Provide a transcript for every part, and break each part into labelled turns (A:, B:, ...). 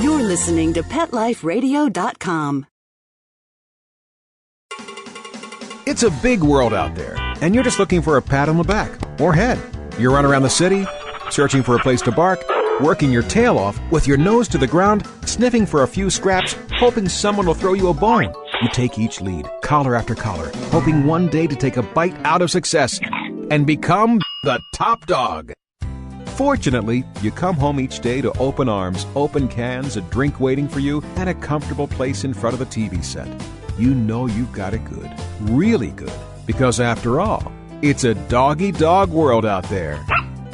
A: You're listening to PetLifeRadio.com.
B: It's a big world out there, and you're just looking for a pat on the back or head. You run around the city, searching for a place to bark, working your tail off with your nose to the ground, sniffing for a few scraps, hoping someone will throw you a bone. You take each lead, collar after collar, hoping one day to take a bite out of success and become the top dog. Fortunately, you come home each day to open arms, open cans, a drink waiting for you, and a comfortable place in front of the TV set. You know you've got it good, really good, because after all, it's a doggy dog world out there.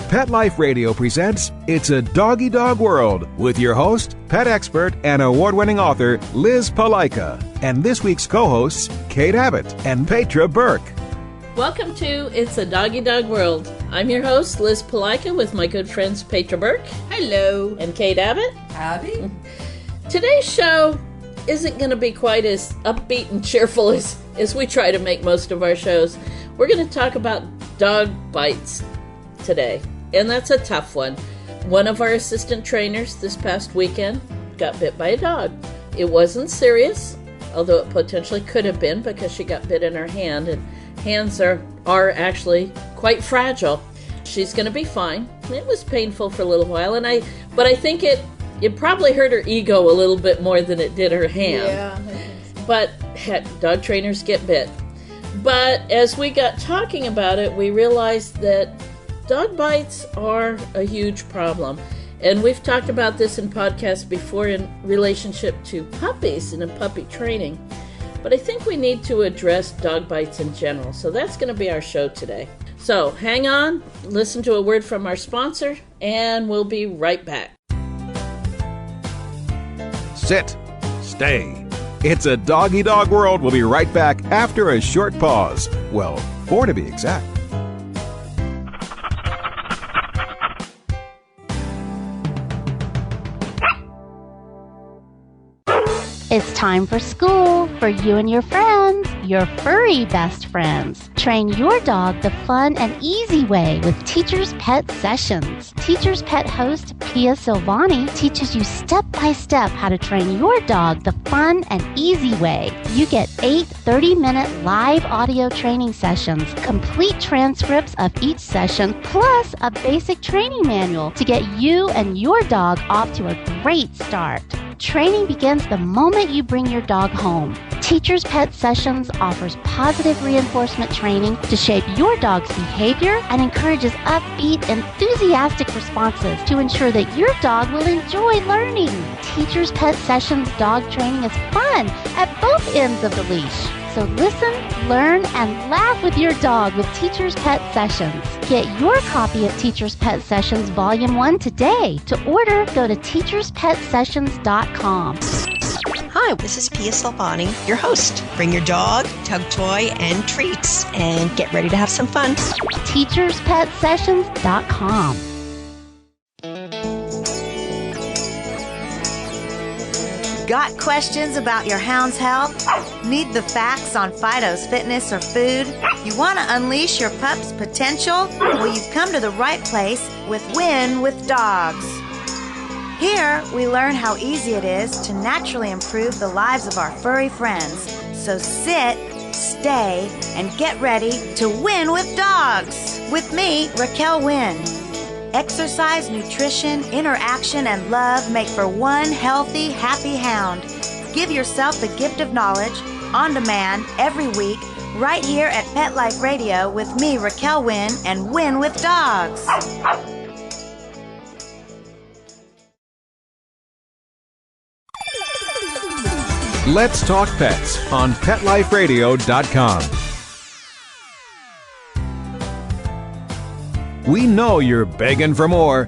B: Pet Life Radio presents It's a Doggy Dog World with your host, pet expert, and award-winning author Liz Palaika, and this week's co-hosts Kate Abbott and Petra Burke.
C: Welcome to It's a Doggy Dog World. I'm your host, Liz Palaika, with my good friends Petra Burke.
D: Hello.
C: And Kate Abbott.
D: Howdy.
C: Today's show isn't going to be quite as upbeat and cheerful as we try to make most of our shows. We're going to talk about dog bites today, and that's a tough one. One of our assistant trainers this past weekend got bit by a dog. It wasn't serious, although it potentially could have been because she got bit in her hand, and hands are actually quite fragile. She's going to be fine. It was painful for a little while, but I think it probably hurt her ego a little bit more than it did her hand.
D: Yeah.
C: But heck, dog trainers get bit. But as we got talking about it, we realized that dog bites are a huge problem. And we've talked about this in podcasts before in relationship to puppies and in puppy training. But I think we need to address dog bites in general. So that's going to be our show today. So hang on, listen to a word from our sponsor, and we'll be right back.
B: Sit. Stay. It's a Doggy Dog World. We'll be right back after a short pause. Well, 4 to be exact.
E: It's time for school for you and your friends, your furry best friends. Train your dog the fun and easy way with Teacher's Pet Sessions. Teacher's Pet host Pia Silvani teaches you step-by-step how to train your dog the fun and easy way. You get 8 30-minute live audio training sessions, complete transcripts of each session, plus a basic training manual to get you and your dog off to a great start. Training begins the moment you bring your dog home. Teacher's Pet Sessions offers positive reinforcement training to shape your dog's behavior and encourages upbeat, enthusiastic responses to ensure that your dog will enjoy learning. Teacher's Pet Sessions dog training is fun at both ends of the leash. So listen, learn, and laugh with your dog with Teacher's Pet Sessions. Get your copy of Teacher's Pet Sessions Volume 1 today. To order, go to teacherspetsessions.com.
F: Hi, this is Pia Silvani, your host. Bring your dog, tug toy, and treats, and get ready to have some fun.
E: teacherspetsessions.com.
G: Got questions about your hound's health? Need the facts on Fido's fitness or food? You want to unleash your pup's potential? Well, you've come to the right place with Win with Dogs. Here, we learn how easy it is to naturally improve the lives of our furry friends. So sit, stay, and get ready to win with dogs. With me, Raquel Wynn. Exercise, nutrition, interaction, and love make for one healthy, happy hound. Give yourself the gift of knowledge on demand every week right here at Pet Life Radio with me, Raquel Wynn, and Win with Dogs.
B: Let's talk pets on PetLifeRadio.com. We know you're begging for more.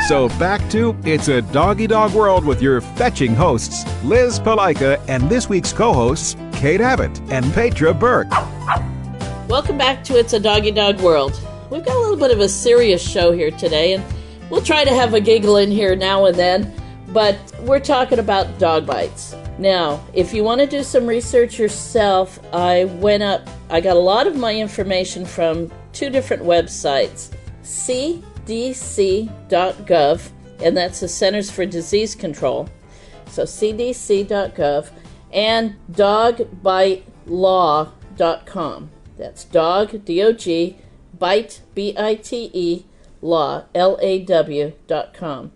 B: So back to It's a Doggy Dog World with your fetching hosts, Liz Palaika, and this week's co-hosts, Kate Abbott and Petra Burke.
C: Welcome back to It's a Doggy Dog World. We've got a little bit of a serious show here today, and we'll try to have a giggle in here now and then, but we're talking about dog bites. Now, if you want to do some research yourself, I got a lot of my information from 2 different websites, cdc.gov and that's the Centers for Disease Control, so cdc.gov, and dogbitelaw.com. That's dog, D-O-G, bite, B-I-T-E, law, L-A-W.com.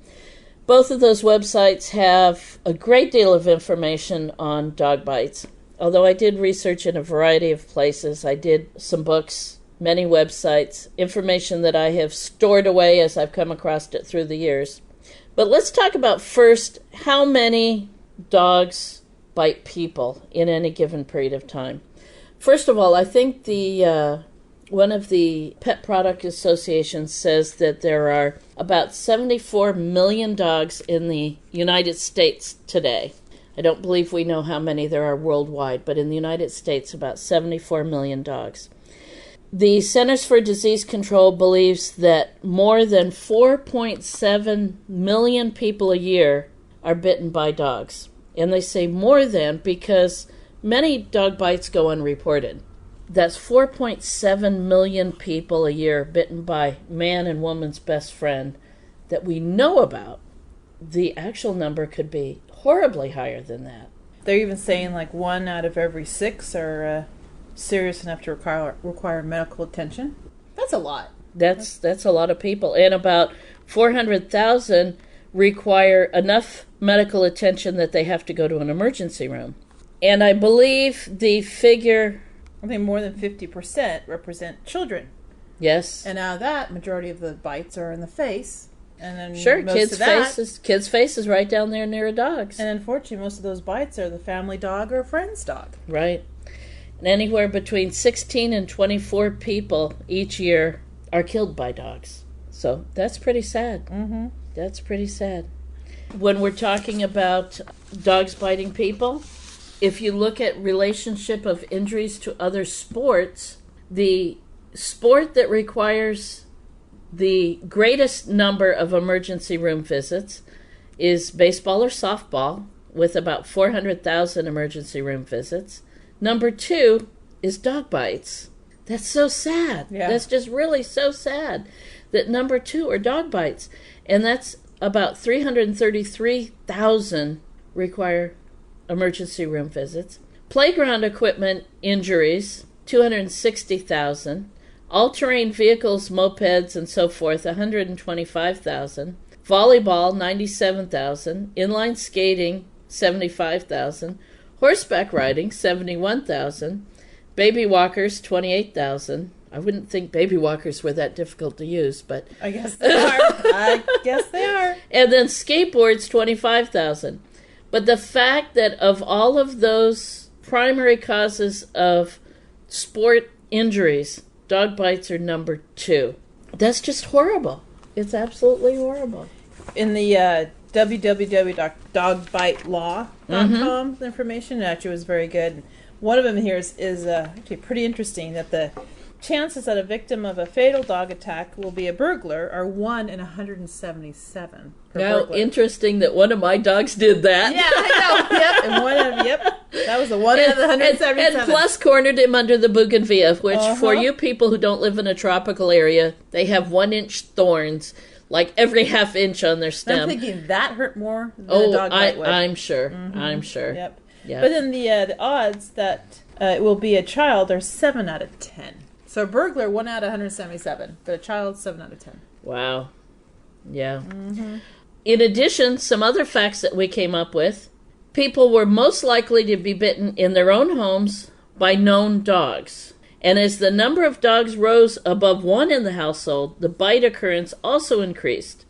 C: Both of those websites have a great deal of information on dog bites. Although I did research in a variety of places, I did some books, many websites, information that I have stored away as I've come across it through the years. But let's talk about first how many dogs bite people in any given period of time. First of all, I think one of the pet product associations says that there are about 74 million dogs in the United States today. I don't believe we know how many there are worldwide, but in the United States, about 74 million dogs. The Centers for Disease Control believes that more than 4.7 million people a year are bitten by dogs. And they say more than because many dog bites go unreported. That's 4.7 million people a year bitten by man and woman's best friend that we know about. The actual number could be horribly higher than that.
D: They're even saying like 1 out of every 6 are serious enough to require medical attention. That's a lot.
C: That's a lot of people. And about 400,000 require enough medical attention that they have to go to an emergency room. And I believe the figure...
D: I think more than 50% represent children.
C: Yes.
D: And out of that, majority of the bites are in the face. And then
C: sure,
D: most
C: kids'
D: of that,
C: faces right down there near a dog's.
D: And unfortunately, most of those bites are the family dog or a friend's dog.
C: Right. And anywhere between 16 and 24 people each year are killed by dogs. So that's pretty sad.
D: Mm-hmm.
C: That's pretty sad. When we're talking about dogs biting people, if you look at relationship of injuries to other sports, the sport that requires the greatest number of emergency room visits is baseball or softball, with about 400,000 emergency room visits. Number 2 is dog bites. That's so sad.
D: Yeah.
C: That's just really so sad that number 2 are dog bites. And that's about 333,000 require emergency room visits. Playground equipment injuries, 260,000. All-terrain vehicles, mopeds, and so forth, 125,000. Volleyball, 97,000. Inline skating, 75,000. Horseback riding, 71,000. Baby walkers, 28,000. I wouldn't think baby walkers were that difficult to use, but...
D: I guess they are. I guess they are.
C: And then skateboards, 25,000. But the fact that of all of those primary causes of sport injuries, dog bites are number 2. That's just horrible. It's absolutely horrible.
D: In the www.dogbitelaw.com the information actually was very good. One of them here is actually pretty interesting, that the chances that a victim of a fatal dog attack will be a burglar are 1 in 177.
C: Now, interesting that one of my dogs did that.
D: Yeah, I know. Yep, that was the 1 out of the 177.
C: And plus cornered him under the bougainvillea, which for you people who don't live in a tropical area, they have 1-inch thorns, like every half inch on their stem.
D: I'm thinking that hurt more than a dog bite would.
C: I'm sure. Mm-hmm. I'm sure.
D: Yep. But then the odds that it will be a child are 7 out of 10. So a burglar, 1 out of 177, but a child, 7 out of 10.
C: Wow. Yeah. Mm-hmm. In addition, some other facts that we came up with. People were most likely to be bitten in their own homes by known dogs. And as the number of dogs rose above 1 in the household, the bite occurrence also increased.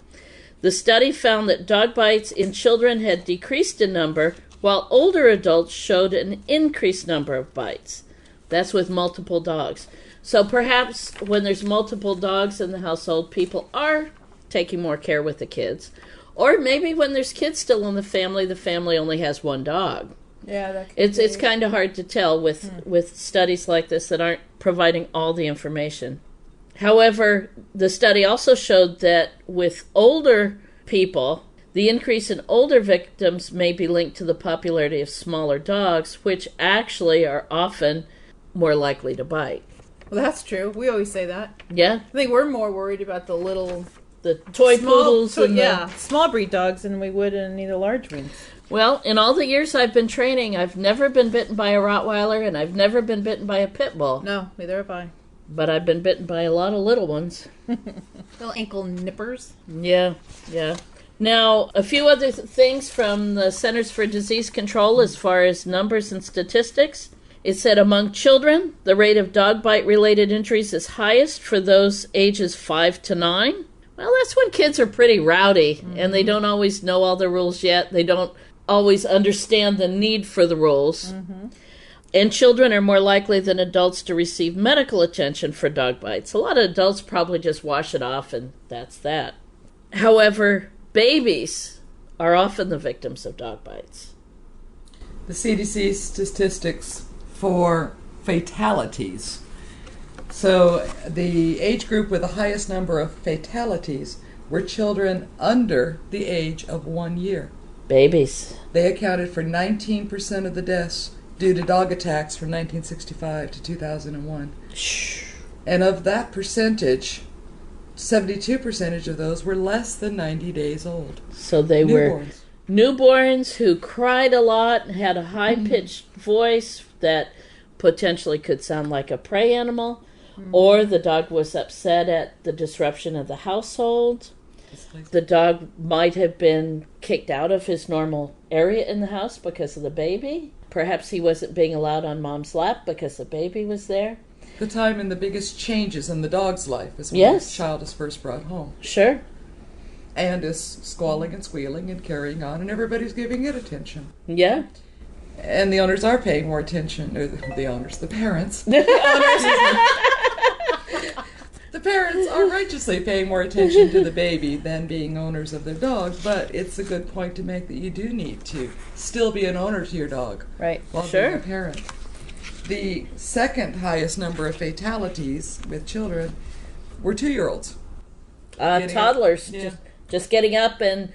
C: The study found that dog bites in children had decreased in number, while older adults showed an increased number of bites. That's with multiple dogs. So perhaps when there's multiple dogs in the household, people are taking more care with the kids. Or maybe when there's kids still in the family only has 1 dog.
D: Yeah, that could
C: it's kind of hard to tell with studies like this that aren't providing all the information. However, the study also showed that with older people, the increase in older victims may be linked to the popularity of smaller dogs, which actually are often more likely to bite.
D: Well, that's true. We always say that.
C: Yeah.
D: I think we're more worried about the little
C: the toy poodles and
D: small breed dogs than we would in any of the large breeds.
C: Well, in all the years I've been training, I've never been bitten by a Rottweiler, and I've never been bitten by a pit bull.
D: No, neither have I.
C: But I've been bitten by a lot of little ones.
D: Little ankle nippers.
C: Yeah. Now, a few other things from the Centers for Disease Control as far as numbers and statistics. It said among children, the rate of dog bite-related injuries is highest for those ages 5 to 9. Well, that's when kids are pretty rowdy, and they don't always know all the rules yet. They don't always understand the need for the rules. And children are more likely than adults to receive medical attention for dog bites. A lot of adults probably just wash it off, and that's that. However, babies are often the victims of dog bites.
H: The CDC statistics for fatalities. So the age group with the highest number of fatalities were children under the age of 1 year.
C: Babies.
H: They accounted for 19% of the deaths due to dog attacks from 1965 to 2001. And of that percentage, 72% of those were less than 90 days old.
C: So they were newborns who cried a lot and had a high-pitched voice that potentially could sound like a prey animal, or the dog was upset at the disruption of the household. The dog might have been kicked out of his normal area in the house because of the baby. Perhaps he wasn't being allowed on mom's lap because the baby was there.
H: The time and the biggest changes in the dog's life is when the child is first brought home.
C: Sure.
H: And is squalling and squealing and carrying on, and everybody's giving it attention.
C: Yeah.
H: And the owners are paying more attention. The parents. The parents are righteously paying more attention to the baby than being owners of their dog, but it's a good point to make that you do need to still be an owner to your dog.
C: Right.
H: While being a parent. The second highest number of fatalities with children were 2-year-olds.
C: Toddlers. Just getting up and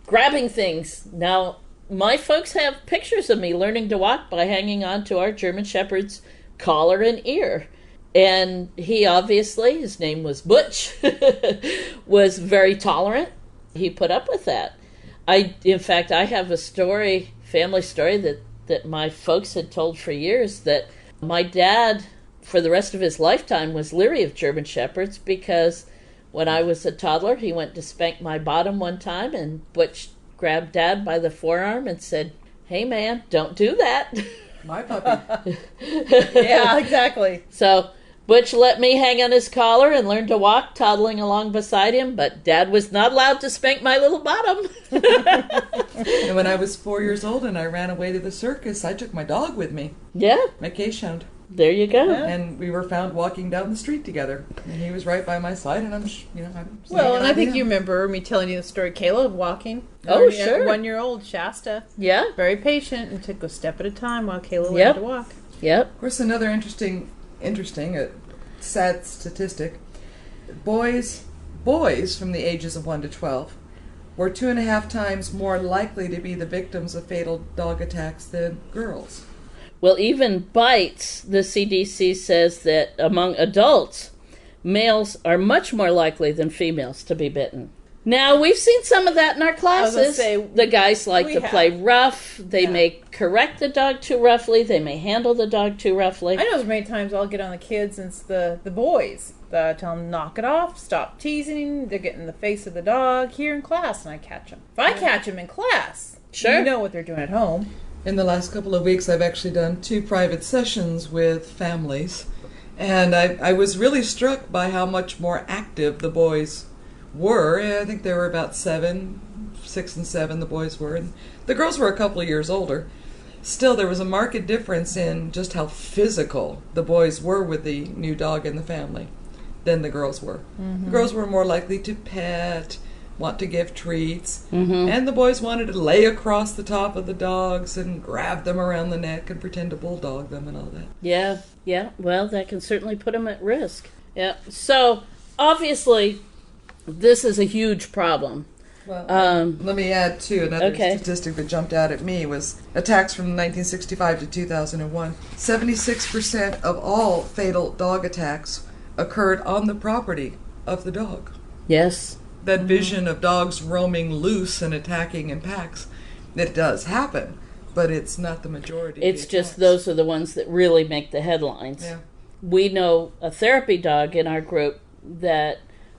C: grabbing things. Now, my folks have pictures of me learning to walk by hanging on to our German Shepherd's collar and ear. And he obviously, his name was Butch, was very tolerant. He put up with that. In fact, I have a family story that my folks had told for years, that my dad, for the rest of his lifetime, was leery of German Shepherds because when I was a toddler, he went to spank my bottom one time, and Butch grabbed Dad by the forearm and said, "Hey, man, don't do that."
H: My puppy.
D: Yeah, exactly.
C: So Butch let me hang on his collar and learn to walk, toddling along beside him, but Dad was not allowed to spank my little bottom.
H: And when I was 4 years old and I ran away to the circus, I took my dog with me.
C: Yeah.
H: My K-Hound.
C: There you go.
H: And we were found walking down the street together. And he was right by my side, and I'm
D: I think you remember me telling you the story, Kayla, of walking.
C: Oh, sure.
D: 1-year-old Shasta.
C: Yeah.
D: Very patient and took a step at a time while Kayla learned to walk.
C: Yep.
H: Of course, another interesting, sad statistic. Boys from the ages of 1 to 12 were 2.5 times more likely to be the victims of fatal dog attacks than girls.
C: Well, even bites, the CDC says that among adults, males are much more likely than females to be bitten. Now, we've seen some of that in our classes. The guys like to play rough. They may correct the dog too roughly. They may handle the dog too roughly.
D: I know as many times I'll get on the kids and it's the boys. Tell them, knock it off, stop teasing. They're getting in the face of the dog here in class, and I catch them. If I catch them in class, you know what they're doing at home.
H: In the last couple of weeks, I've actually done 2 private sessions with families, and I was really struck by how much more active the boys were. I think they were about 6 and 7, the boys were, and the girls were a couple of years older. Still, there was a marked difference in just how physical the boys were with the new dog in the family than the girls were. Mm-hmm. The girls were more likely to pet, want to give treats, and the boys wanted to lay across the top of the dogs and grab them around the neck and pretend to bulldog them and all that.
C: Yeah, well, that can certainly put them at risk. Yeah, so obviously this is a huge problem.
H: Well, let me add, too, another statistic that jumped out at me was attacks from 1965 to 2001. 76% of all fatal dog attacks occurred on the property of the dog.
C: Yes.
H: that vision of dogs roaming loose and attacking in packs. It does happen, but it's not the majority.
C: It's just those are the ones that really make the headlines.
H: Yeah.
C: We know a therapy dog in our group that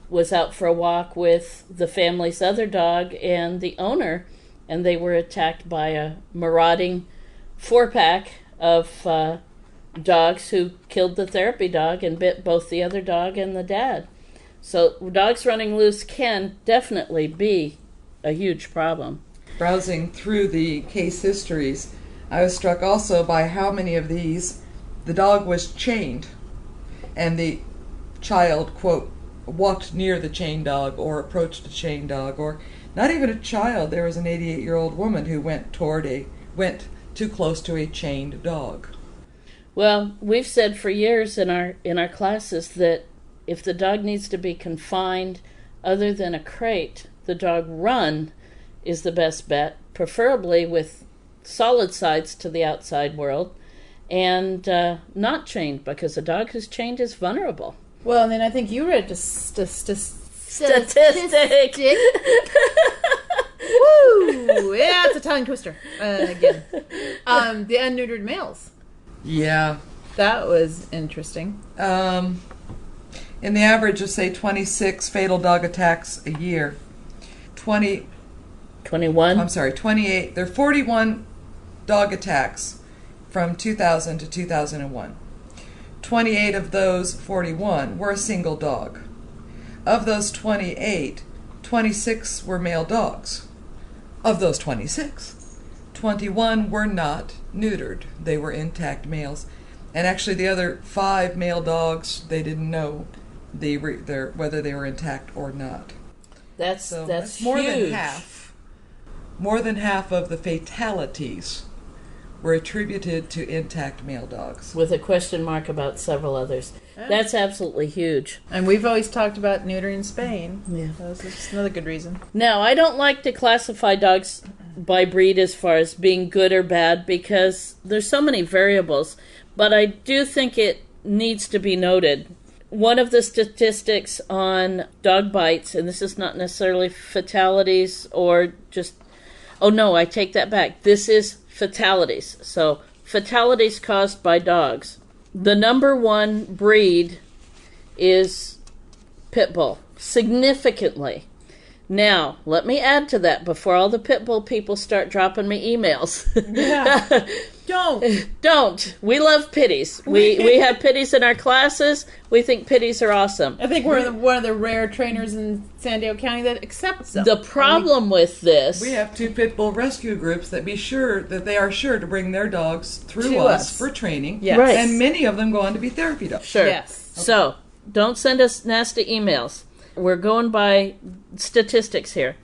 C: was out for a walk with the family's other dog and the owner, and they were attacked by a marauding 4-pack of dogs who killed the therapy dog and bit both the other dog and the dad. So dogs running loose can definitely be a huge problem.
H: Browsing through the case histories, I was struck also by how many of these the dog was chained and the child, quote, walked near the chained dog or approached a chained dog, or not even a child. There was an 88-year-old woman who went too close to a chained dog.
C: Well, we've said for years in our classes that if the dog needs to be confined other than a crate, the dog run is the best bet, preferably with solid sides to the outside world and not chained, because a dog who's chained is vulnerable.
D: Well, and then I think you read statistic. Woo! Yeah, it's a tongue twister. Again. The unneutered males.
H: Yeah.
D: That was interesting.
H: In the average of, say, 26 fatal dog attacks a year, 28. There are 41 dog attacks from 2000 to 2001. 28 of those 41 were a single dog. Of those 28, 26 were male dogs. Of those 26, 21 were not neutered. They were intact males. And actually the other 5 male dogs, they didn't know whether they were intact or not.
C: That's
H: more
C: huge.
H: than half. More than half of the fatalities were attributed to intact male dogs.
C: With a question mark about several others.
D: Yeah.
C: That's absolutely huge.
D: And we've always talked about neutering Spain.
C: Yeah.
D: That's another good reason.
C: Now, I don't like to classify dogs by breed as far as being good or bad because there's so many variables, but I do think it needs to be noted. One of the statistics on dog bites, and this is not necessarily fatalities or just, oh no, I take that back. This is fatalities. So, fatalities caused by dogs. The number one breed is Pit Bull, significantly. Now, let me add to that before all the Pit Bull people start dropping me emails.
D: Yeah.
C: Don't. We love pitties. We have pitties in our classes. We think pitties are awesome.
D: I think we're one of the rare trainers in San Diego County that accepts them.
C: The problem with this...
H: We have 2 Pit Bull rescue groups that they are sure to bring their dogs through
D: to
H: us for training.
D: Yes.
C: Right.
H: And many of them go on to be therapy dogs.
C: Sure.
D: Yes.
C: Okay. So, don't send us nasty emails. We're going by statistics here.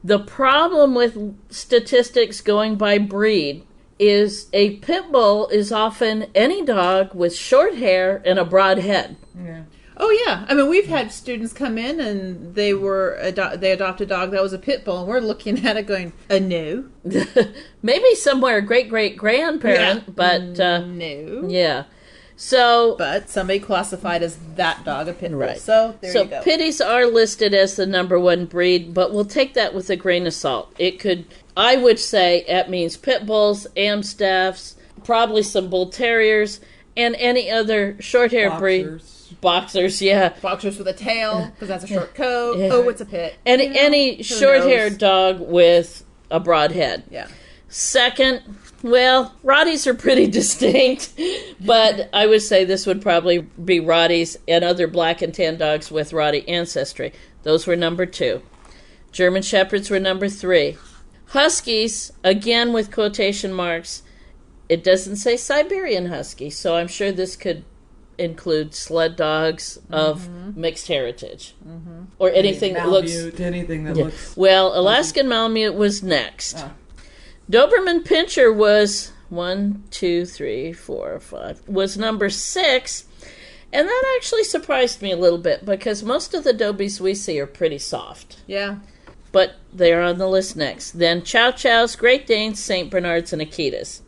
C: The problem with statistics going by breed is a pit bull is often any dog with short hair and a broad head.
H: Yeah.
D: Oh yeah, I mean we've had students come in and they adopted a dog that was a pit bull, and we're looking at it going, no,
C: maybe somewhere great grandparent, but
D: no,
C: yeah. So,
D: but somebody classified as that dog a pit bull.
C: Right.
D: So there you go.
C: Pitties are listed as the number one breed, but we'll take that with a grain of salt. It could, I would say, it means pit bulls, Amstaffs, probably some bull terriers, and any other short-haired breed. Boxers, yeah.
D: Boxers with a tail, because that's a short coat.
C: Yeah.
D: Oh, it's a pit.
C: Any short-haired dog with a broad head.
D: Yeah.
C: Second, well, Rotties are pretty distinct, but I would say this would probably be Rotties and other black and tan dogs with Rottie ancestry. Those were number 2. German Shepherds were number 3. Huskies, again with quotation marks, it doesn't say Siberian Husky, so I'm sure this could include sled dogs of mixed heritage. Or anything that looks...
H: Anything that looks...
C: Well, Alaskan Malamute was next. Doberman Pinscher was was number 6, and that actually surprised me a little bit because most of the Dobies we see are pretty soft.
D: Yeah.
C: But they're on the list next. Then Chow Chows, Great Danes, St. Bernards, and Akitas.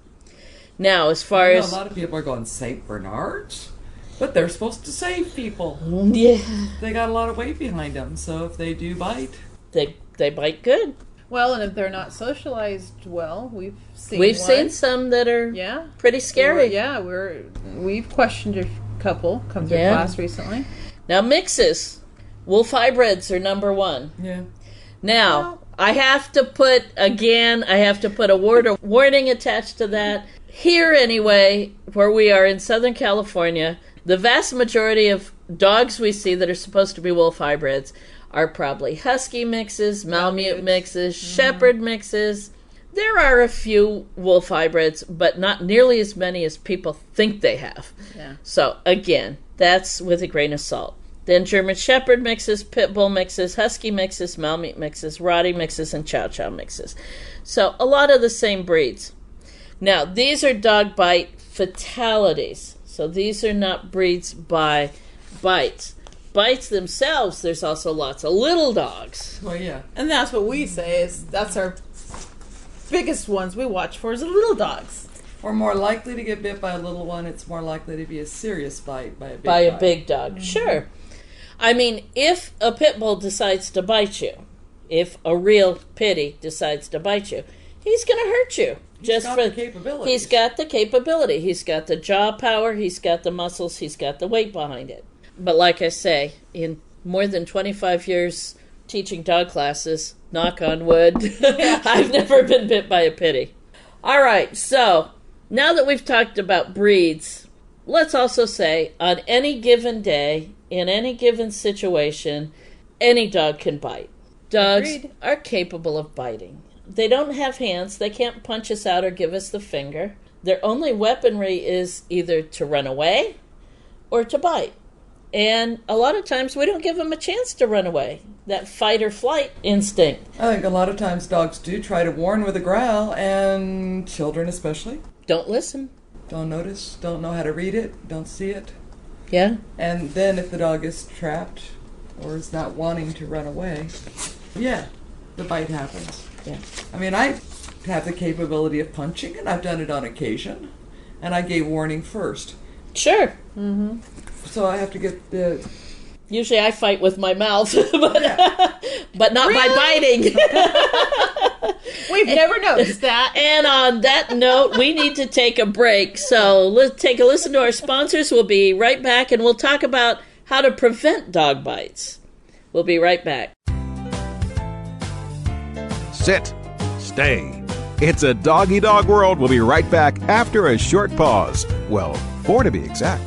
C: Now, as far as...
H: A lot of people are going, St. Bernards? But they're supposed to save people.
C: Yeah.
H: They got a lot of weight behind them, so if they do bite...
C: They bite good.
D: Well, and if they're not socialized well, we've
C: seen some that are pretty scary.
D: We've questioned a couple come through class recently.
C: Now mixes, wolf hybrids are number one.
H: Yeah.
C: Now I have to put a warning attached to that. Here anyway, where we are in Southern California, the vast majority of dogs we see that are supposed to be wolf hybrids are probably husky mixes, Malamute mixes, shepherd mixes. There are a few wolf hybrids, but not nearly as many as people think they have. Yeah. So again, that's with a grain of salt. Then German shepherd mixes, pit bull mixes, husky mixes, Malamute mixes, Rottie mixes, and Chow Chow mixes. So a lot of the same breeds. Now, these are dog bite fatalities. So these are not breeds by bites. Bites themselves, there's also lots of little dogs.
H: Well, yeah.
D: And that's what we say is that's our biggest ones we watch for is the little dogs.
H: We're more likely to get bit by a little one. It's more likely to be a serious bite by a big
C: dog. Mm-hmm. Sure. I mean, if a pit bull decides to bite you, if a real pitty decides to bite you, he's going to hurt you.
H: He's got the capability.
C: He's got the capability. He's got the jaw power. He's got the muscles. He's got the weight behind it. But like I say, in more than 25 years teaching dog classes, knock on wood, I've never been bit by a pitty. All right, so now that we've talked about breeds, let's also say on any given day, in any given situation, any dog can bite. Dogs are capable of biting. They don't have hands. They can't punch us out or give us the finger. Their only weaponry is either to run away or to bite. And a lot of times we don't give them a chance to run away. That fight or flight instinct.
H: I think a lot of times dogs do try to warn with a growl, and children especially.
C: Don't listen.
H: Don't notice, don't know how to read it, don't see it.
C: Yeah.
H: And then if the dog is trapped or is not wanting to run away, the bite happens.
C: Yeah.
H: I mean, I have the capability of punching, and I've done it on occasion, and I gave warning first.
C: Sure.
H: Mm-hmm. So I have to get the...
C: Usually I fight with my mouth, but not by biting.
D: We've never noticed that.
C: And on that note, we need to take a break. So let's take a listen to our sponsors. We'll be right back, and we'll talk about how to prevent dog bites. We'll be right back.
B: Sit. Stay. It's a doggy dog world. We'll be right back after a short pause. Well, 4 to be exact.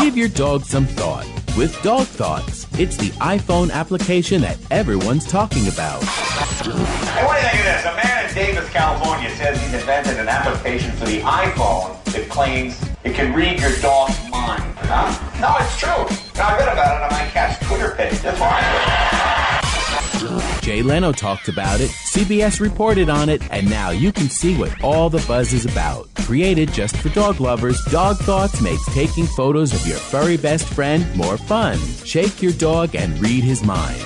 I: Give your dog some thought with Dog Thoughts. It's the iPhone application that everyone's talking about.
J: Hey, what do you think of this? A man in Davis, California says he's invented an application for the iPhone that claims it can read your dog's mind. Huh? No, it's true. Now, I read about it on my cat's Twitter page. That's why.
I: Jay Leno talked about it, CBS reported on it, and now you can see what all the buzz is about. Created just for dog lovers, Dog Thoughts makes taking photos of your furry best friend more fun. Shake your dog and read his mind.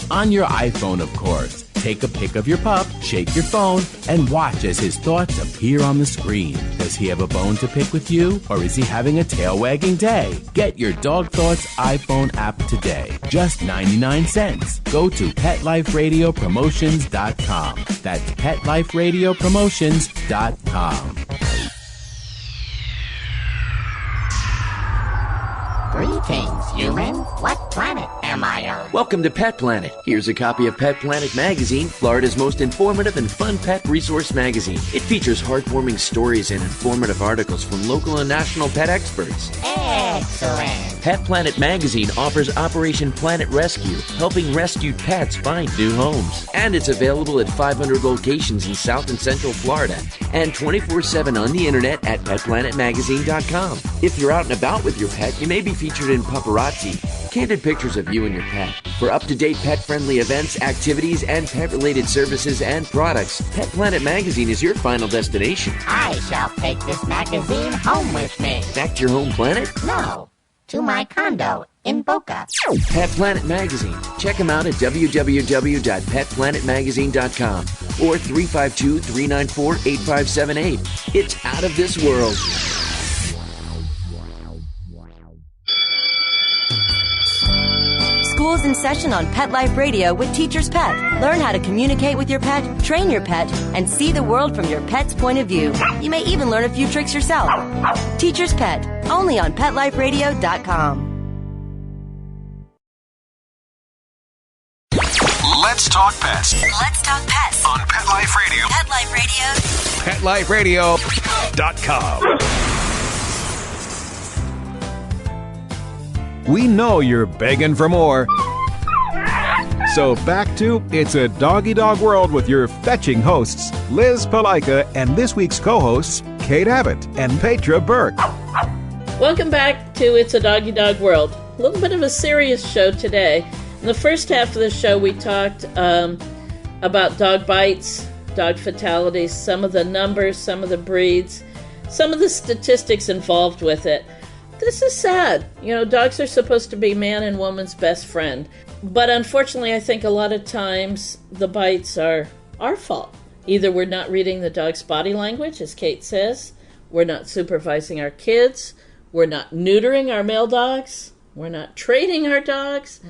I: On your iPhone, of course. Take a pic of your pup, shake your phone, and watch as his thoughts appear on the screen. Does he have a bone to pick with you, or is he having a tail-wagging day? Get your Dog Thoughts iPhone app today. Just 99 cents. Go to PetLifeRadioPromotions.com. That's PetLifeRadioPromotions.com.
K: Greetings, humans. What planet am I on?
L: Welcome to Pet Planet. Here's a copy of Pet Planet Magazine, Florida's most informative and fun pet resource magazine. It features heartwarming stories and informative articles from local and national pet experts.
K: Excellent.
L: Pet Planet Magazine offers Operation Planet Rescue, helping rescued pets find new homes. And it's available at 500 locations in South and Central Florida and 24/7 on the internet at PetPlanetMagazine.com. If you're out and about with your pet, you may be featured in Paparazzi, candid pictures of you and your pet. For up-to-date pet-friendly events, activities, and pet-related services and products, Pet Planet Magazine is your final destination.
K: I shall take this magazine home with me.
L: Back to your home planet?
K: No, to my condo in Boca.
L: Pet Planet Magazine. Check them out at www.petplanetmagazine.com or 352-394-8578. It's out of this world.
M: School's in session on Pet Life Radio with Teacher's Pet. Learn how to communicate with your pet, train your pet, and see the world from your pet's point of view. You may even learn a few tricks yourself. Teacher's Pet, only on PetLifeRadio.com.
B: Let's talk pets
M: Let's talk pets
B: on Pet Life Radio.
M: Pet Life Radio.
B: PetLifeRadio.com. We know you're begging for more. So back to It's a Doggy Dog World with your fetching hosts, Liz Palika, and this week's co-hosts, Kate Abbott and Petra Burke.
C: Welcome back to It's a Doggy Dog World. A little bit of a serious show today. In the first half of the show, we talked about dog bites, dog fatalities, some of the numbers, some of the breeds, some of the statistics involved with it. This is sad. You know, dogs are supposed to be man and woman's best friend. But unfortunately, I think a lot of times the bites are our fault. Either we're not reading the dog's body language, as Kate says, we're not supervising our kids, we're not neutering our male dogs, we're not training our dogs.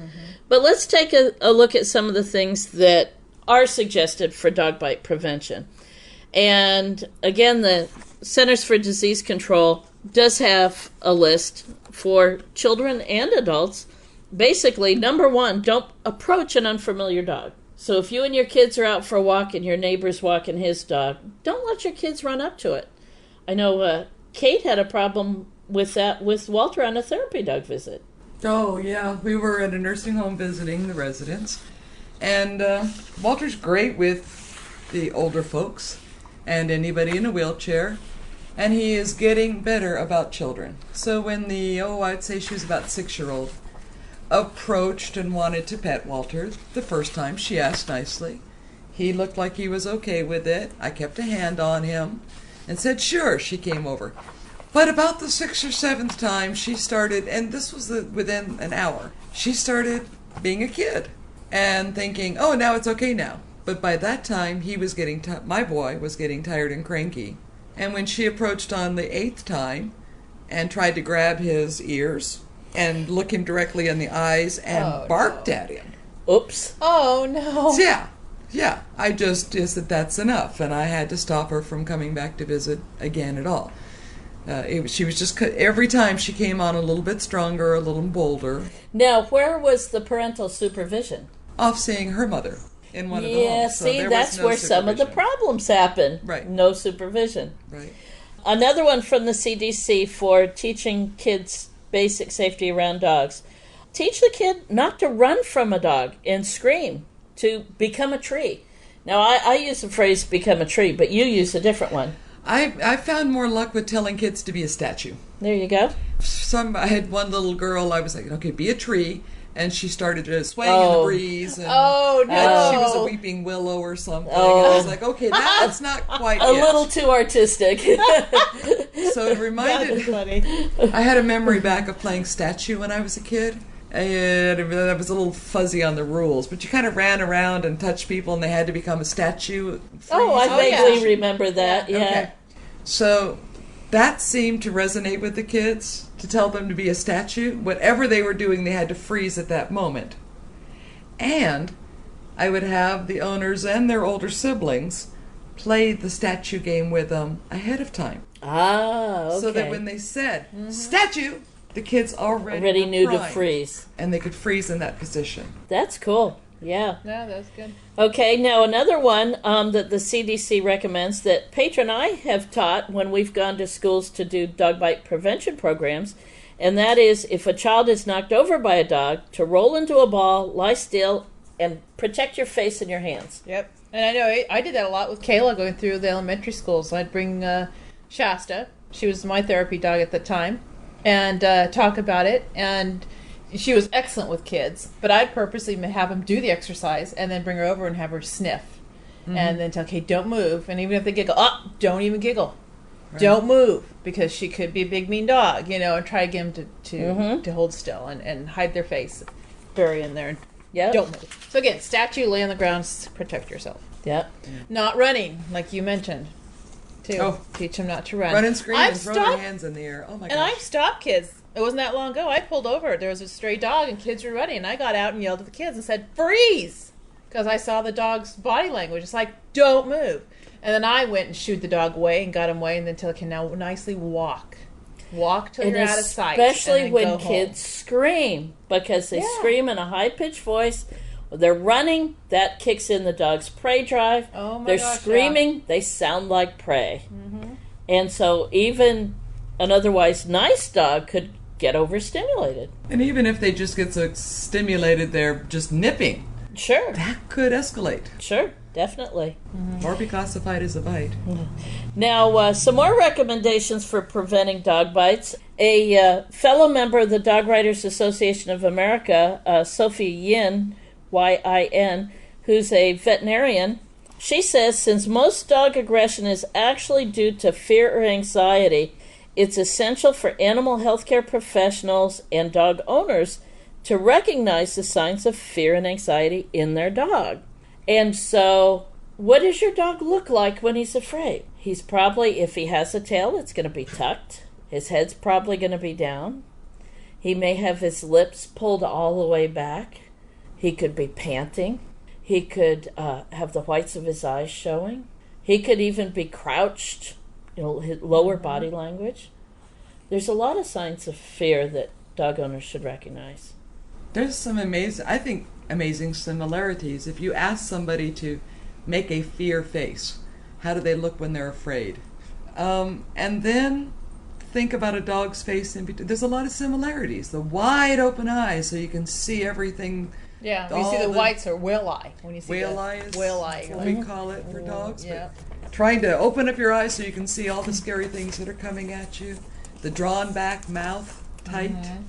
C: But let's take a look at some of the things that are suggested for dog bite prevention. And again, the Centers for Disease Control does have a list for children and adults. Basically, number one, don't approach an unfamiliar dog. So if you and your kids are out for a walk and your neighbor's walking his dog, don't let your kids run up to it. I know Kate had a problem with that with Walter on a therapy dog visit.
H: Oh, yeah. We were at a nursing home visiting the residents. And Walter's great with the older folks and anybody in a wheelchair. And he is getting better about children. So when I'd say she was about 6-year-old, approached and wanted to pet Walter the first time, she asked nicely. He looked like he was okay with it. I kept a hand on him and said, sure. She came over. But about the 6th or 7th time, she started, and this was within an hour, she started being a kid and thinking, oh, now it's okay now. But by that time, he was my boy was getting tired and cranky. And when she approached on the 8th time and tried to grab his ears and look him directly in the eyes and barked at him.
C: Oops.
D: Oh, no.
H: Yeah. I just said that's enough, and I had to stop her from coming back to visit again at all. She was just, every time she came on a little bit stronger, a little bolder.
C: Now, where was the parental supervision?
H: Off seeing her mother in one of the homes.
C: So that's where some of the problems happen.
H: Right.
C: No supervision.
H: Right.
C: Another one from the CDC for teaching kids basic safety around dogs. Teach the kid not to run from a dog and scream, to become a tree. Now, I use the phrase become a tree, but you use a different one.
H: I found more luck with telling kids to be a statue.
C: There you go.
H: I had one little girl, I was like, okay, be a tree. And she started swaying in the breeze. And, and she was a weeping willow or something. And I was like, okay, that's not quite
C: a little too artistic.
H: So it reminded me. I had a memory back of playing statue when I was a kid. And I was a little fuzzy on the rules, but you kind of ran around and touched people, and they had to become a statue.
C: I vaguely remember that. Yeah.
H: Okay. So that seemed to resonate with the kids, to tell them to be a statue. Whatever they were doing, they had to freeze at that moment. And I would have the owners and their older siblings play the statue game with them ahead of time.
C: Ah, okay.
H: So that when they said, statue, the kids already
C: knew
H: primed,
C: to freeze.
H: And they could freeze in that position.
C: That's cool. Yeah.
D: Yeah, that's good.
C: Okay, now another one that the CDC recommends that Petra and I have taught when we've gone to schools to do dog bite prevention programs, and that is if a child is knocked over by a dog, to roll into a ball, lie still, and protect your face and your hands.
D: Yep. And I know I did that a lot with Kayla going through the elementary schools. I'd bring Shasta. She was my therapy dog at the time. And talk about it. And she was excellent with kids. But I'd purposely have them do the exercise and then bring her over and have her sniff. And then tell, okay, don't move. And even if they giggle, don't even giggle. Don't move, because she could be a big mean dog, and try to get them to hold still and hide their face, bury in there. Don't move. So again, statue, lay on the ground, protect yourself.
C: Yep.
D: Not running, like you mentioned, too.
H: Oh.
D: Teach them not to run.
H: Run and scream and throw their hands in the air. Oh my gosh.
D: And I've stopped kids. It wasn't that long ago. I pulled over. There was a stray dog and kids were running, and I got out and yelled at the kids and said, "Freeze!" Because I saw the dog's body language. It's like, don't move. And then I went and shooed the dog away and got him away, and then tell him, now nicely walk. Walk till you're out of sight.
C: Especially when kids scream, because they scream in a high-pitched voice. They're running, that kicks in the dog's prey drive.
D: Oh my
C: They're
D: gosh,
C: screaming, they sound like prey. Mm-hmm. And so even an otherwise nice dog could get overstimulated.
H: And even if they just get so stimulated they're just nipping.
C: Sure.
H: That could escalate.
C: Sure, definitely.
H: Mm-hmm. Or be classified as a bite.
C: Mm-hmm. Now, some more recommendations for preventing dog bites. A fellow member of the Dog Writers Association of America, Sophie Yin, Y-I-N, who's a veterinarian, she says since most dog aggression is actually due to fear or anxiety, it's essential for animal healthcare professionals and dog owners to recognize the signs of fear and anxiety in their dog. And so, what does your dog look like when he's afraid? He's probably, if he has a tail, it's going to be tucked. His head's probably going to be down. He may have his lips pulled all the way back. He could be panting. He could have the whites of his eyes showing. He could even be crouched, his lower body language. There's a lot of signs of fear that dog owners should recognize.
H: There's some amazing similarities. If you ask somebody to make a fear face, how do they look when they're afraid? And then think about a dog's face in between. There's a lot of similarities. The wide open eyes so you can see everything.
D: Yeah, you see the whites or whale eye. When you see
H: whale eye is what we call it for dogs.
D: Yeah.
H: But trying to open up your eyes so you can see all the scary things that are coming at you. The drawn back mouth, tight. Mm-hmm.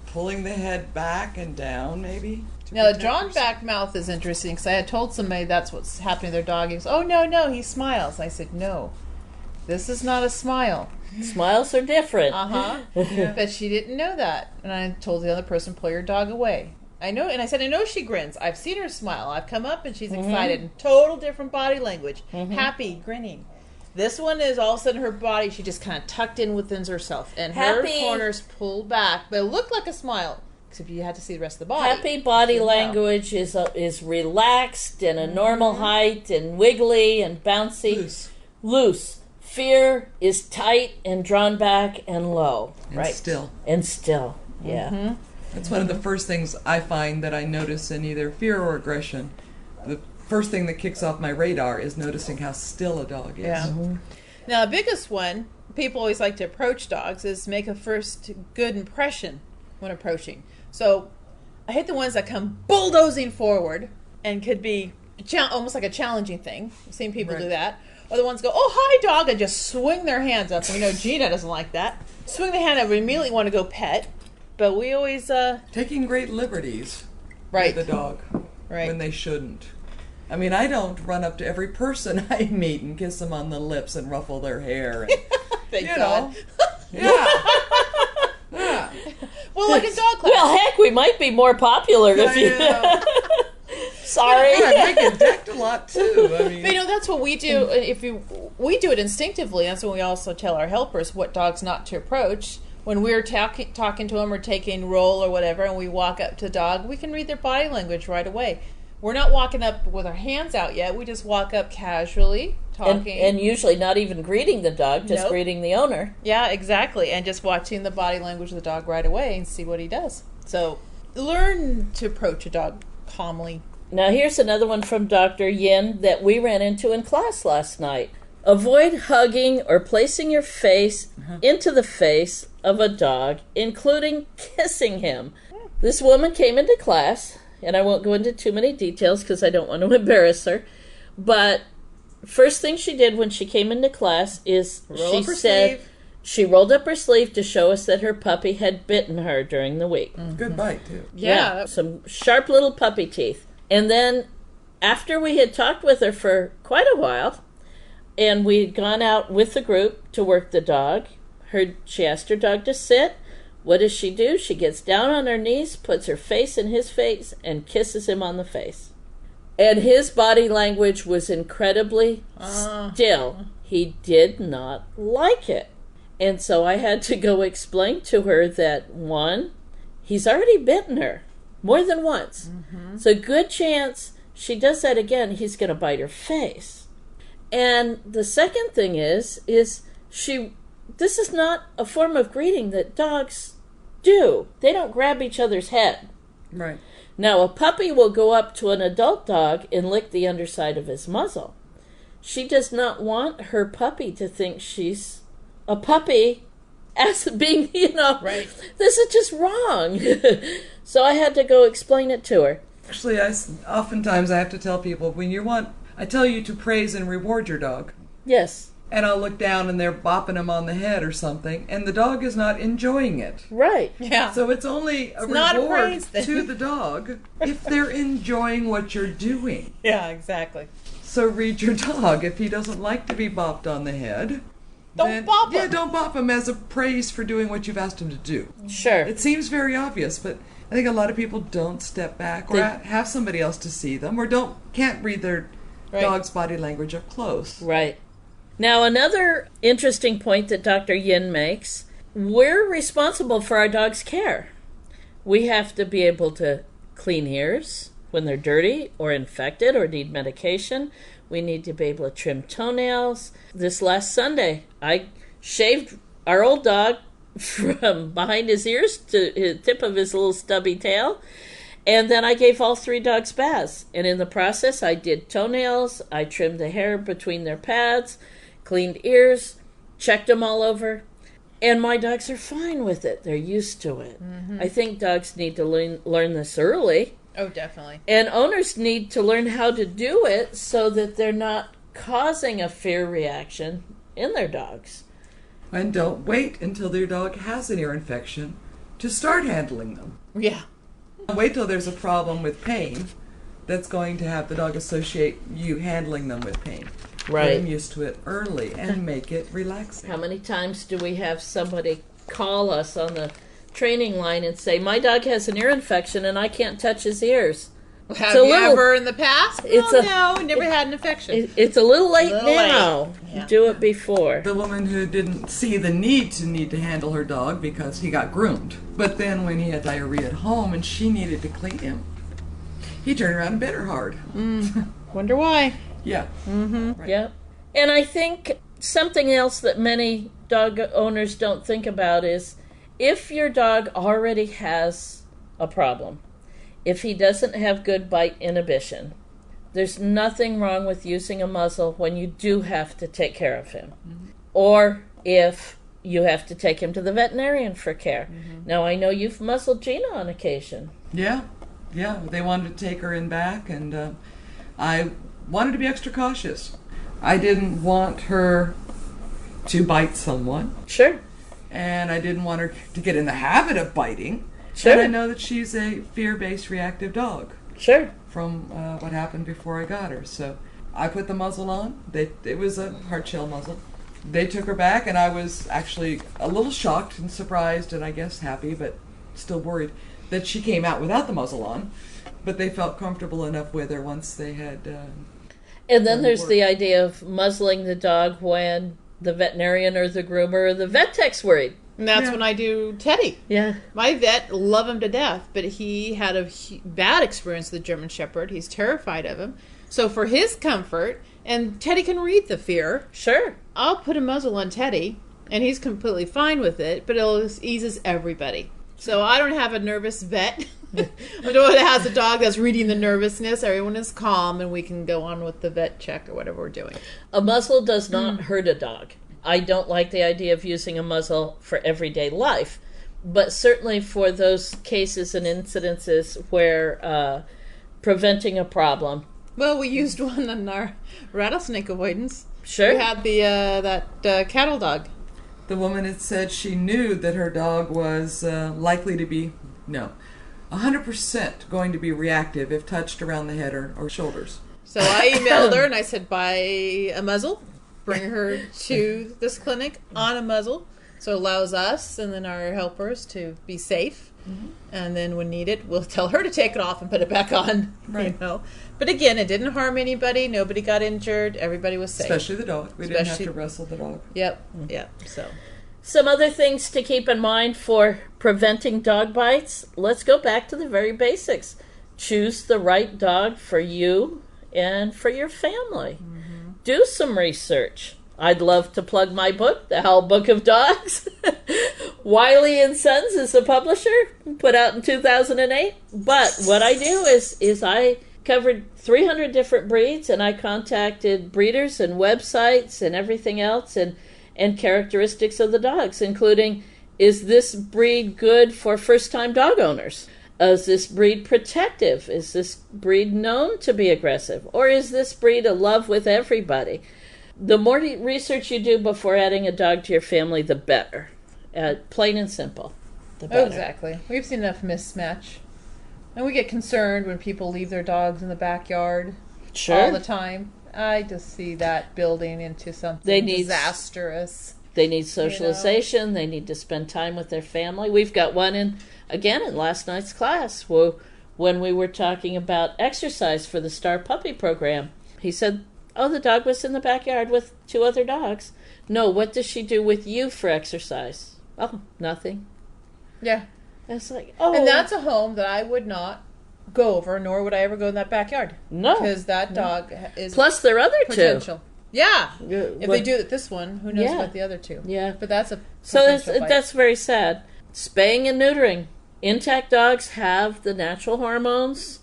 H: Pulling the head back and down, maybe.
D: Now, the drawn back mouth is interesting because I had told somebody that's what's happening to their dog. He goes, "Oh, no, he smiles." I said, "No, this is not a smile.
C: Smiles are different."
D: Yeah. But she didn't know that. And I told the other person, pull your dog away. I know, and I said, I know she grins. I've seen her smile. I've come up and she's excited. Total different body language. Happy, grinning. This one is all of a sudden her body, she just kind of tucked in within herself. And her corners pulled back. But it looked like a smile, except you had to see the rest of the body.
C: Happy body language is relaxed and a normal height and wiggly and bouncy. Loose. Fear is tight and drawn back and low.
H: And still.
C: And still, yeah.
H: That's one of the first things I find that I notice in either fear or aggression. The first thing that kicks off my radar is noticing how still a dog is.
D: Yeah. Now, the biggest one, people always like to approach dogs, is make a first good impression when approaching. So I hate the ones that come bulldozing forward and could be almost like a challenging thing. I've seen people do that. Or the ones go, "Oh, hi, dog," and just swing their hands up. We know Gina doesn't like that. Swing the hand up, we immediately want to go pet. But we always...
H: taking great liberties with the dog when they shouldn't. I mean, I don't run up to every person I meet and kiss them on the lips and ruffle their hair. And,
D: Thank God.
H: Yeah.
D: Well, like a dog class.
C: Well, heck, we might be more popular if you... Sorry.
H: I get decked a lot, too. I mean,
D: but, that's what we do. We do it instinctively. That's when we also tell our helpers what dogs not to approach. When we're talking to them or taking roll or whatever, and we walk up to the dog, we can read their body language right away. We're not walking up with our hands out yet. We just walk up casually, talking.
C: And usually not even greeting the dog, just greeting the owner.
D: Yeah, exactly. And just watching the body language of the dog right away and see what he does. So learn to approach a dog calmly.
C: Now here's another one from Dr. Yin that we ran into in class last night. Avoid hugging or placing your face into the face of a dog, including kissing him. This woman came into class, and I won't go into too many details because I don't want to embarrass her, but first thing she did when she came into class is she rolled up her sleeve to show us that her puppy had bitten her during the week.
H: Good bite, too.
C: Yeah, some sharp little puppy teeth. And then after we had talked with her for quite a while, And we'd gone out with the group to work the dog. She asked her dog to sit. What does she do? She gets down on her knees, puts her face in his face, and kisses him on the face. And his body language was incredibly still. He did not like it. And so I had to go explain to her that, one, he's already bitten her more than once. Mm-hmm. So good chance she does that again, he's going to bite her face. And the second thing is this is not a form of greeting that dogs do. They don't grab each other's head.
H: Right.
C: Now, a puppy will go up to an adult dog and lick the underside of his muzzle. She does not want her puppy to think she's a puppy as being,
D: right.
C: This is just wrong. So I had to go explain it to her.
H: Actually, oftentimes I have to tell people, I tell you to praise and reward your dog.
C: Yes.
H: And I'll look down and they're bopping him on the head or something, and the dog is not enjoying it.
C: Right.
D: Yeah.
H: So it's only a reward to the dog if they're enjoying what you're doing.
D: Yeah, exactly.
H: So read your dog. If he doesn't like to be bopped on the head,
D: don't bop him.
H: Yeah, don't bop him as a praise for doing what you've asked him to do.
C: Sure.
H: It seems very obvious, but I think a lot of people don't step back or have somebody else to see them or can't read their dog's body language up close.
C: Right. Now, another interesting point that Dr. Yin makes, we're responsible for our dog's care. We have to be able to clean ears when they're dirty or infected or need medication. We need to be able to trim toenails. This last Sunday, I shaved our old dog from behind his ears to the tip of his little stubby tail. And then I gave all 3 dogs baths. And in the process, I did toenails. I trimmed the hair between their pads, cleaned ears, checked them all over. And my dogs are fine with it. They're used to it. Mm-hmm. I think dogs need to learn this early.
D: Oh, definitely.
C: And owners need to learn how to do it so that they're not causing a fear reaction in their dogs.
H: And don't wait until their dog has an ear infection to start handling them.
D: Yeah.
H: Wait till there's a problem with pain that's going to have the dog associate you handling them with pain.
C: Right.
H: Get them used to it early and make it relaxing.
C: How many times do we have somebody call us on the training line and say, my dog has an ear infection and I can't touch his ears?
D: Have you ever in the past? No, never had an infection.
C: It's a little late now. Yeah. Do it before.
H: The woman who didn't see the need to handle her dog because he got groomed. But then when he had diarrhea at home and she needed to clean him, he turned around and bit her hard.
D: Wonder why.
H: Yeah.
C: Mm-hmm.
H: Right.
C: Yeah. And I think something else that many dog owners don't think about is if your dog already has a problem, if he doesn't have good bite inhibition, there's nothing wrong with using a muzzle when you do have to take care of him. Mm-hmm. Or if you have to take him to the veterinarian for care. Mm-hmm. Now, I know you've muzzled Gina on occasion.
H: Yeah. They wanted to take her in back, and I wanted to be extra cautious. I didn't want her to bite someone.
C: Sure.
H: And I didn't want her to get in the habit of biting.
C: Sure.
H: And I know that she's a fear-based reactive dog.
C: Sure.
H: From what happened before I got her. So I put the muzzle on. It was a hard shell muzzle. They took her back, and I was actually a little shocked and surprised and I guess happy, but still worried that she came out without the muzzle on. But they felt comfortable enough with her once they had...
C: and then there's the idea of muzzling the dog when the veterinarian or the groomer or the vet tech's worried.
D: And that's when I do Teddy.
C: Yeah.
D: My vet, love him to death, but he had a bad experience with the German Shepherd. He's terrified of him. So for his comfort, and Teddy can read the fear.
C: Sure.
D: I'll put a muzzle on Teddy, and he's completely fine with it, but it eases everybody. So I don't have a nervous vet. I don't have a dog that's reading the nervousness. Everyone is calm, and we can go on with the vet check or whatever we're doing.
C: A muzzle does not hurt a dog. I don't like the idea of using a muzzle for everyday life, but certainly for those cases and incidences where preventing a problem.
D: Well, we used one on our rattlesnake avoidance.
C: Sure.
D: We had that cattle dog.
H: The woman had said she knew that her dog was likely to be, 100% going to be reactive if touched around the head or shoulders.
D: So I emailed her and I said, buy a muzzle bring her to this clinic on a muzzle. So it allows us and then our helpers to be safe. Mm-hmm. And then when needed, we'll tell her to take it off and put it back on. Right. You know? But again, it didn't harm anybody. Nobody got injured. Everybody was safe.
H: Especially the dog. We didn't have to wrestle the dog.
D: Yep. Yep. So,
C: some other things to keep in mind for preventing dog bites. Let's go back to the very basics. Choose the right dog for you and for your family. Mm-hmm. Do some research. I'd love to plug my book, The Howl Book of Dogs. Wiley and Sons is the publisher, put out in 2008. But what I do is I covered 300 different breeds, and I contacted breeders and websites and everything else, and characteristics of the dogs, including, is this breed good for first-time dog owners? Is this breed protective? Is this breed known to be aggressive? Or is this breed a love with everybody? The more research you do before adding a dog to your family, the better. Plain and simple, the better.
D: Oh, exactly. We've seen enough mismatch. And we get concerned when people leave their dogs in the backyard all the time. I just see that building into something disastrous.
C: They need socialization. You know? They need to spend time with their family. We've got one in last night's class when we were talking about exercise for the Star Puppy program. He said, oh, the dog was in the backyard with 2 other dogs. No, what does she do with you for exercise? Oh, nothing.
D: Yeah.
C: It's like, oh.
D: And that's a home that I would not go over, nor would I ever go in that backyard.
C: No.
D: Because that dog is
C: plus their other
D: potential.
C: 2.
D: Yeah. If they do it this one, who knows about the other 2.
C: Yeah.
D: But that's a
C: so that's very sad. Spaying and neutering. Intact dogs have the natural hormones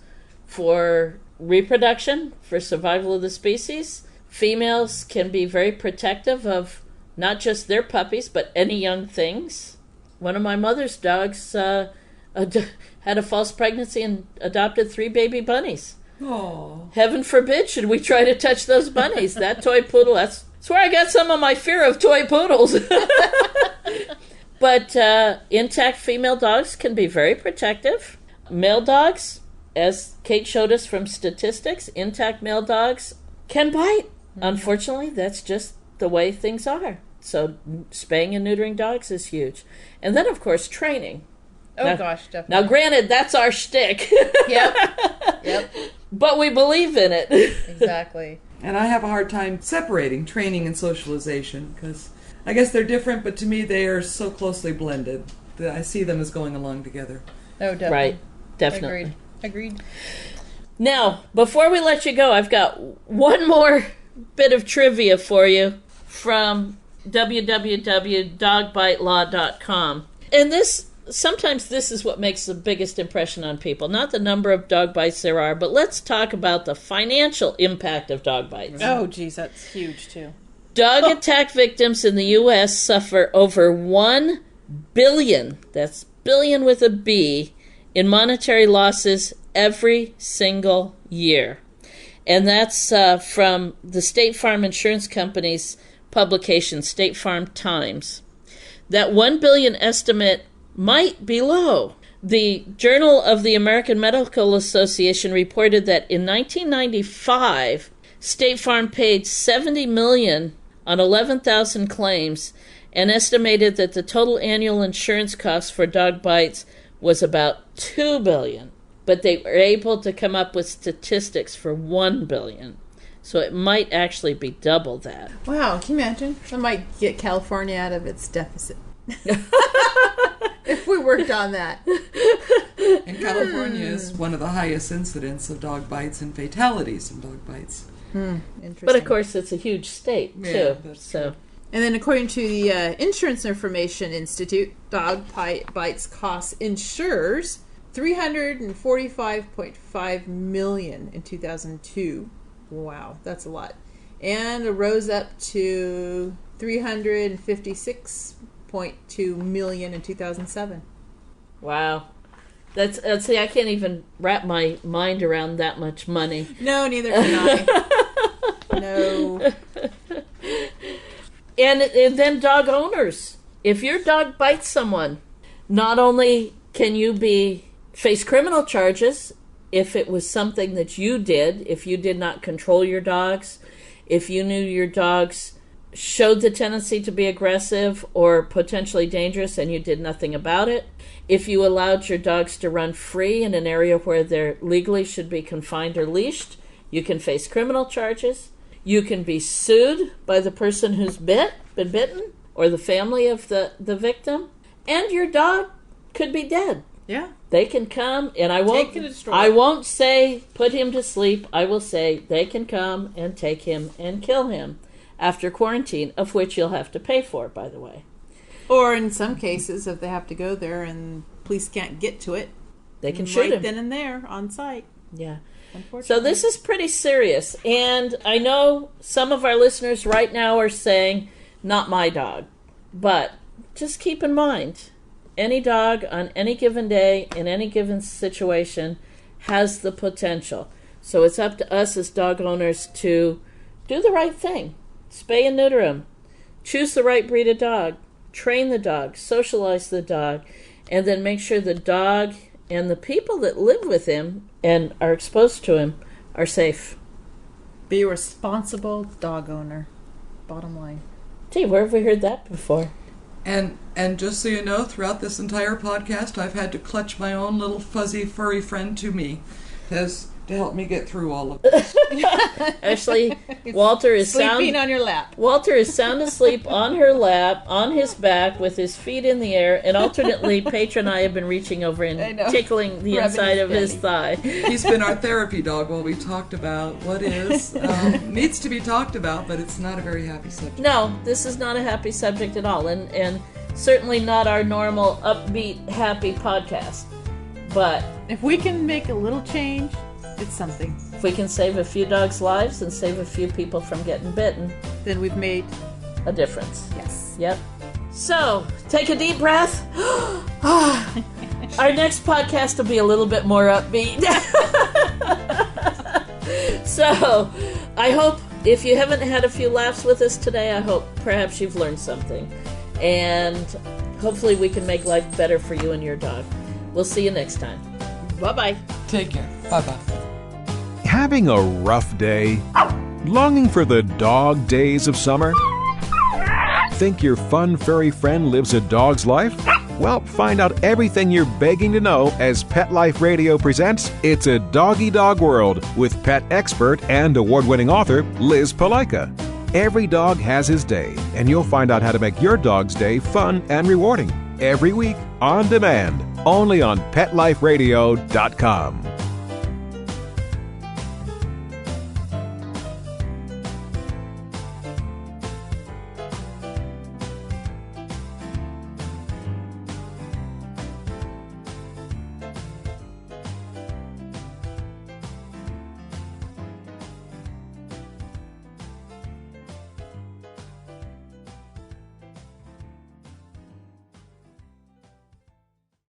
C: for reproduction, for survival of the species. Females can be very protective of not just their puppies, but any young things. One of my mother's dogs had a false pregnancy and adopted 3 baby bunnies.
H: Oh.
C: Heaven forbid should we try to touch those bunnies. That toy poodle, that's where I got some of my fear of toy poodles. But intact female dogs can be very protective. Male dogs, as Kate showed us from statistics, intact male dogs can bite. Mm-hmm. Unfortunately, that's just the way things are. So spaying and neutering dogs is huge. And then, of course, training.
D: Oh, gosh, definitely.
C: Now, granted, that's our shtick.
D: Yep.
C: But we believe in it.
D: Exactly.
H: And I have a hard time separating training and socialization because I guess they're different, but to me they are so closely blended that I see them as going along together.
D: Oh, definitely.
C: Right. Definitely.
D: Agreed.
C: Now, before we let you go, I've got one more bit of trivia for you from www.dogbitelaw.com. And sometimes this is what makes the biggest impression on people. Not the number of dog bites there are, but let's talk about the financial impact of dog bites.
D: Oh, geez, that's huge, too.
C: Dog attack victims in the U.S. suffer over $1 billion, that's billion with a B, in monetary losses every single year. And that's from the State Farm Insurance Company's publication, State Farm Times. That $1 billion estimate might be low. The Journal of the American Medical Association reported that in 1995, State Farm paid $70 million on 11,000 claims and estimated that the total annual insurance cost for dog bites was about $2 billion. But they were able to come up with statistics for $1 billion. So it might actually be double that.
D: Wow, can you imagine? That might get California out of its deficit. If we worked on that.
H: And California is one of the highest incidents of dog bites and fatalities from dog bites.
D: Interesting.
C: But of course, it's a huge state, too.
H: Yeah, that's true.
D: And then according to the Insurance Information Institute, dog bites cost insurers $345.5 million in 2002. Wow, that's a lot. And it rose up to $356.2 million in 2007.
C: Wow. See, I can't even wrap my mind around that much money.
D: No, neither can I. No.
C: And then dog owners. If your dog bites someone, not only can you face criminal charges if it was something that you did, if you did not control your dogs, if you knew your dogs showed the tendency to be aggressive or potentially dangerous and you did nothing about it. If you allowed your dogs to run free in an area where they legally should be confined or leashed, you can face criminal charges. You can be sued by the person who's been bitten or the family of the victim. And your dog could be dead.
D: Yeah.
C: They can come, and I won't say put him to sleep. I will say they can come and take him and kill him after quarantine, of which you'll have to pay for, by the way.
D: Or in some cases, if they have to go there and police can't get to it,
C: they can shoot him.
D: Right then and there, on site.
C: Yeah. So this is pretty serious. And I know some of our listeners right now are saying, not my dog. But just keep in mind, any dog on any given day, in any given situation, has the potential. So it's up to us as dog owners to do the right thing. Spay and neuter him. Choose the right breed of dog. Train the dog. Socialize the dog. And then make sure the dog and the people that live with him and are exposed to him are safe.
D: Be a responsible dog owner. Bottom line.
C: Gee, where have we heard that before?
H: And just so you know, throughout this entire podcast, I've had to clutch my own little fuzzy furry friend to me to help me get through all of this.
C: Actually, Walter is
D: sleeping on your lap.
C: Walter is sound asleep on her lap, on his back, with his feet in the air, and alternately, Petra and I have been reaching over and tickling the inside of his thigh.
H: He's been our therapy dog while we talked about what is needs to be talked about, but it's not a very happy subject.
C: No, this is not a happy subject at all, and certainly not our normal upbeat, happy podcast. But
D: if we can make a little change, it's something.
C: If we can save a few dogs' lives and save a few people from getting bitten,
D: then we've made
C: a difference.
D: Yes.
C: Yep. So, take a deep breath. Our next podcast will be a little bit more upbeat. So, I hope if you haven't had a few laughs with us today, I hope perhaps you've learned something. And hopefully we can make life better for you and your dog. We'll see you next time. Bye-bye.
H: Take care. Bye-bye.
B: Having a rough day? Longing for the dog days of summer? Think your fun furry friend lives a dog's life? Well, find out everything you're begging to know as Pet Life Radio presents It's a Doggy Dog World with pet expert and award-winning author Liz Palaika. Every dog has his day, and you'll find out how to make your dog's day fun and rewarding. Every week, on demand, only on PetLifeRadio.com.